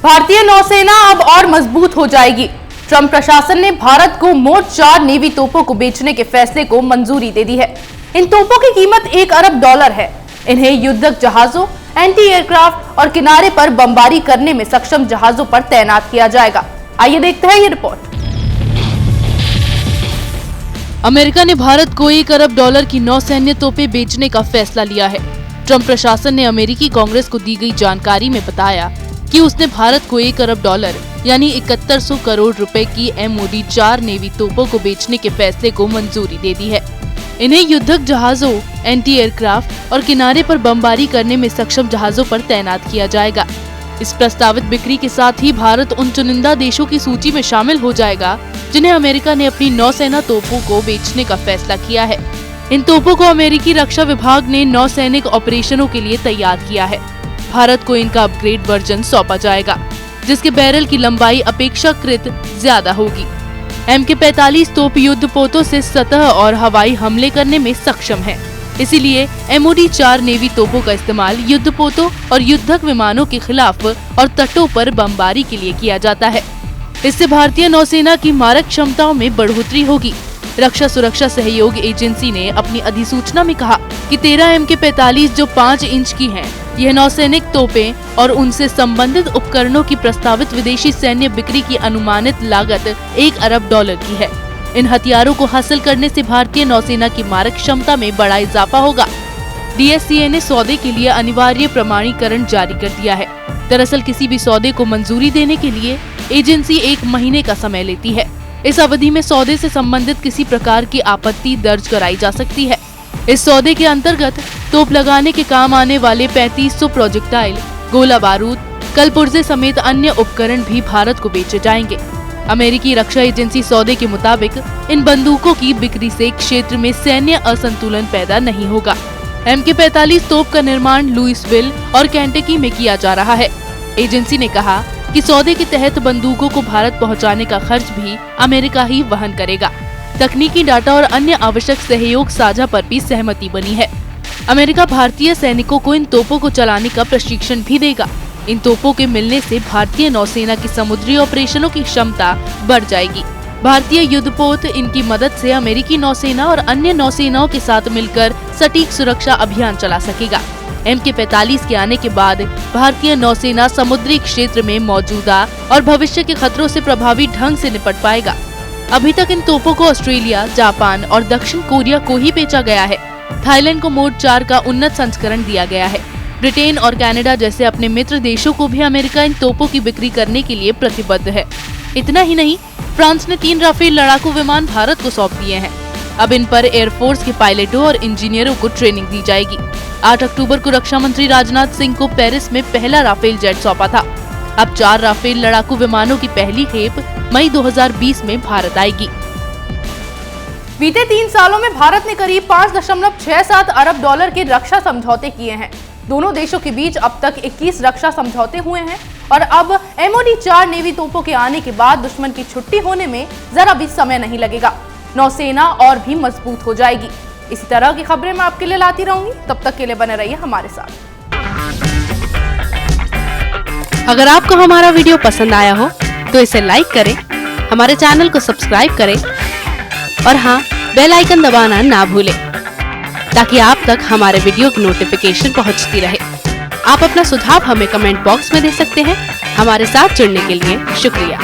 भारतीय नौसेना अब और मजबूत हो जाएगी। ट्रंप प्रशासन ने भारत को मोट 4 नेवी तोपों को बेचने के फैसले को मंजूरी दे दी है। इन तोपों की कीमत $1 अरब है। इन्हें युद्धक जहाजों, एंटी एयरक्राफ्ट और किनारे पर बमबारी करने में सक्षम जहाजों पर तैनात किया जाएगा। आइए देखते हैं ये रिपोर्ट। अमेरिका ने भारत को $1 अरब की नौसैन्य तोपें बेचने का फैसला लिया है। ट्रंप प्रशासन ने अमेरिकी कांग्रेस को दी गई जानकारी में बताया कि उसने भारत को $1 अरब यानी 7100 करोड़ रुपए की MOD 4 नेवी तोपों को बेचने के फैसले को मंजूरी दे दी है। इन्हें युद्धक जहाजों, एंटी एयरक्राफ्ट और किनारे पर बमबारी करने में सक्षम जहाजों पर तैनात किया जाएगा। इस प्रस्तावित बिक्री के साथ ही भारत उन चुनिंदा देशों की सूची में शामिल हो जाएगा जिन्हें अमेरिका ने अपनी नौसेना तोपों को बेचने का फैसला किया है। इन तोपों को अमेरिकी रक्षा विभाग ने नौसैनिक ऑपरेशनों के लिए तैयार किया है। भारत को इनका अपग्रेड वर्जन सौंपा जाएगा, जिसके बैरल की लंबाई अपेक्षाकृत ज्यादा होगी। MK-45 तोप युद्धपोतों से सतह और हवाई हमले करने में सक्षम है। इसीलिए MOD 4 नेवी तोपों का इस्तेमाल युद्धपोतों और युद्धक विमानों के खिलाफ और तटों पर बमबारी के लिए किया जाता है। इससे भारतीय नौसेना की मारक क्षमताओं में बढ़ोतरी होगी। रक्षा सुरक्षा सहयोग एजेंसी ने अपनी अधिसूचना में कहा कि 13 MK-45 जो 5 इंच की हैं, यह नौसैनिक तोपें और उनसे संबंधित उपकरणों की प्रस्तावित विदेशी सैन्य बिक्री की अनुमानित लागत $1 अरब की है। इन हथियारों को हासिल करने से भारतीय नौसेना की मारक क्षमता में बड़ा इजाफा होगा। DSCA ने सौदे के लिए अनिवार्य प्रमाणीकरण जारी कर दिया है। दरअसल किसी भी सौदे को मंजूरी देने के लिए एजेंसी 1 महीने का समय लेती है। इस अवधि में सौदे से संबंधित किसी प्रकार की आपत्ति दर्ज कराई जा सकती है। इस सौदे के अंतर्गत तोप लगाने के काम आने वाले 3500 प्रोजेक्टाइल, गोला बारूद, कलपुर्जे समेत अन्य उपकरण भी भारत को बेचे जाएंगे। अमेरिकी रक्षा एजेंसी सौदे के मुताबिक इन बंदूकों की बिक्री से क्षेत्र में सैन्य असंतुलन पैदा नहीं होगा। MK-45 तोप का निर्माण लुइसविल और केंटकी में किया जा रहा है। एजेंसी ने कहा कि सौदे के तहत बंदूकों को भारत पहुंचाने का खर्च भी अमेरिका ही वहन करेगा। तकनीकी डाटा और अन्य आवश्यक सहयोग साझा पर भी सहमति बनी है। अमेरिका भारतीय सैनिकों को इन तोपों को चलाने का प्रशिक्षण भी देगा। इन तोपों के मिलने से भारतीय नौसेना की समुद्री ऑपरेशनों की क्षमता बढ़ जाएगी। भारतीय युद्धपोत इनकी मदद से अमेरिकी नौसेना और अन्य नौसेनाओं के साथ मिलकर सटीक सुरक्षा अभियान चला सकेगा। MK-45 के आने के बाद भारतीय नौसेना समुद्री क्षेत्र में मौजूदा और भविष्य के खतरों से प्रभावी ढंग से निपट पाएगा। अभी तक इन तोपों को ऑस्ट्रेलिया, जापान और दक्षिण कोरिया को ही बेचा गया है। थाईलैंड को मोड 4 का उन्नत संस्करण दिया गया है। ब्रिटेन और कनाडा जैसे अपने मित्र देशों को भी अमेरिका इन तोपों की बिक्री करने के लिए प्रतिबद्ध है। इतना ही नहीं, फ्रांस ने 3 राफेल लड़ाकू विमान भारत को सौंप दिए हैं। अब इन पर एयरफोर्स के पायलटों और इंजीनियरों को ट्रेनिंग दी जाएगी। 8 अक्टूबर को रक्षा मंत्री राजनाथ सिंह को पेरिस में पहला राफेल जेट सौंपा था। अब 4 राफेल लड़ाकू विमानों की पहली खेप मई 2020 में भारत आएगी। बीते 3 सालों में भारत ने करीब $5.67 अरब के रक्षा समझौते किए हैं। दोनों देशों के बीच अब तक 21 रक्षा समझौते हुए हैं और अब MOD 4 नेवी तोपों के आने के बाद दुश्मन की छुट्टी होने में जरा भी समय नहीं लगेगा। नौसेना और भी मजबूत हो जाएगी। इसी तरह की खबरें मैं आपके लिए लाती रहूंगी। तब तक के लिए बने रहिए हमारे साथ। अगर आपको हमारा वीडियो पसंद आया हो तो इसे लाइक करें, हमारे चैनल को सब्सक्राइब करें और हाँ, बेल आइकन दबाना ना भूलें ताकि आप तक हमारे वीडियो की नोटिफिकेशन पहुंचती रहे। आप अपना सुझाव हमें कमेंट बॉक्स में दे सकते हैं। हमारे साथ जुड़ने के लिए शुक्रिया।